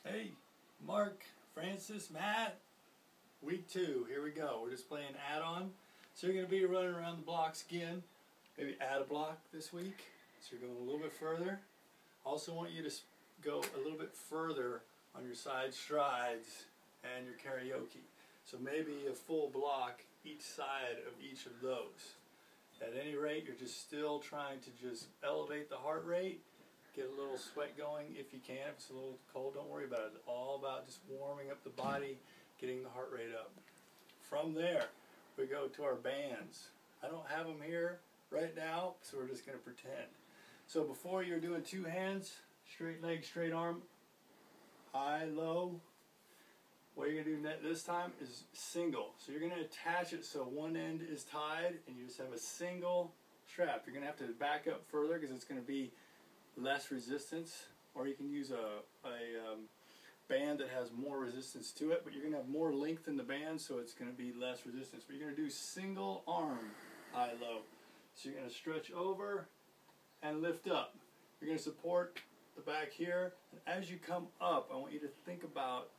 Hey, Mark, Francis, Matt, week 2, here we go. We're just playing add-on. So you're going to be running around the blocks again. Maybe add a block this week. So you're going a little bit further. Also want you to go a little bit further on your side strides and your karaoke. So maybe a full block each side of each of those. At any rate, you're just still trying to just elevate the heart rate. Get a little sweat going if you can. If it's a little cold, don't worry about it. It's all about just warming up the body, getting the heart rate up. From there, we go to our bands. I don't have them here right now, so we're just going to pretend. So before you're doing 2 hands, straight leg, straight arm, high, low. What you're going to do this time is single. So you're going to attach it so one end is tied and you just have a single strap. You're going to have to back up further because it's going to be less resistance, or you can use a band that has more resistance to it, but you're going to have more length in the band, so it's going to be less resistance. But you're going to do single arm, high, low. So you're going to stretch over and lift up. You're going to support the back here, and as you come up, I want you to think about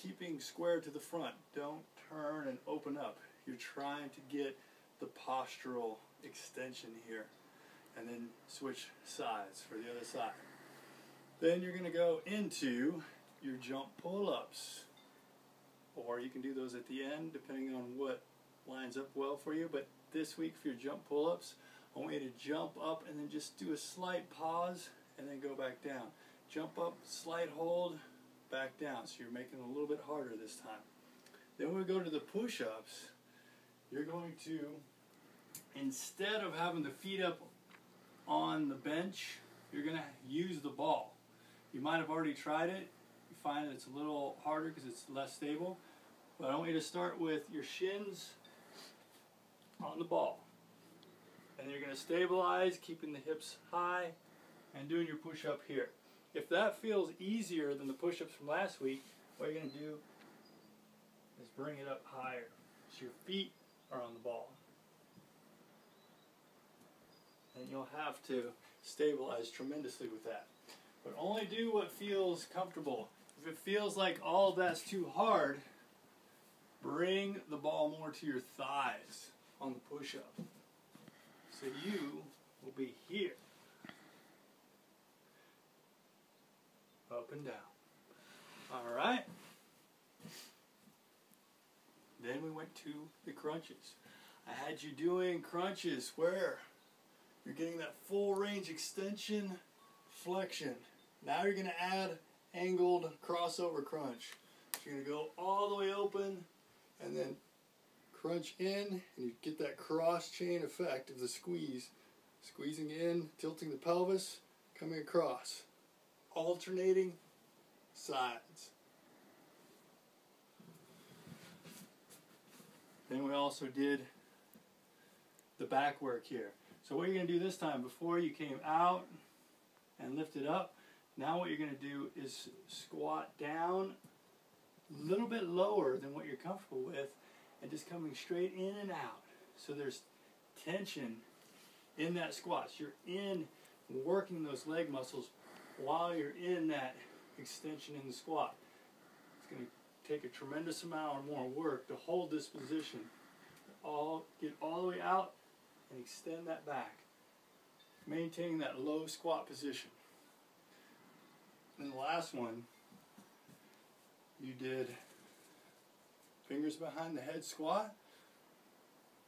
keeping square to the front. Don't turn and open up. You're trying to get the postural extension here. And then switch sides for the other side. Then you're going to go into your jump pull-ups. Or you can do those at the end depending on what lines up well for you. But this week for your jump pull-ups, I want you to jump up and then just do a slight pause and then go back down. Jump up, slight hold, back down. So you're making it a little bit harder this time. Then when we go to the push-ups, you're going to, instead of having the feet up on the bench, you're going to use the ball. You might have already tried it. You find that it's a little harder because it's less stable. But I want you to start with your shins on the ball. And you're going to stabilize, keeping the hips high, and doing your push-up here. If that feels easier than the push-ups from last week, what you're going to do is bring it up higher. So your feet are on the ball. And you'll have to stabilize tremendously with that. But only do what feels comfortable. If it feels like all of that's too hard, bring the ball more to your thighs on the push-up. So you will be here. Up and down. Alright. Then we went to the crunches. I had you doing crunches where you're getting that full range extension, flexion. Now you're going to add angled crossover crunch. So you're going to go all the way open and then crunch in, and you get that cross chain effect of the squeeze. Squeezing in, tilting the pelvis, coming across. Alternating sides. Then we also did the back work here. So what you're going to do this time, before you came out and lifted up, now what you're going to do is squat down a little bit lower than what you're comfortable with and just coming straight in and out. So there's tension in that squat. So you're in working those leg muscles while you're in that extension in the squat. It's going to take a tremendous amount more work to hold this position. Get all the way out and extend that back, maintaining that low squat position. And the last one, you did fingers behind the head squat,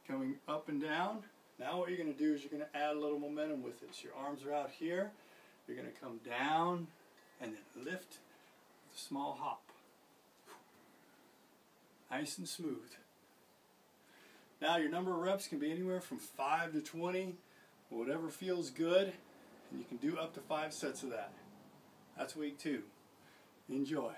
coming up and down. Now what you're going to do is you're going to add a little momentum with it. So your arms are out here, you're going to come down and then lift with a small hop. Nice and smooth. Now your number of reps can be anywhere from 5 to 20, whatever feels good, and you can do up to 5 sets of that. That's week 2. Enjoy.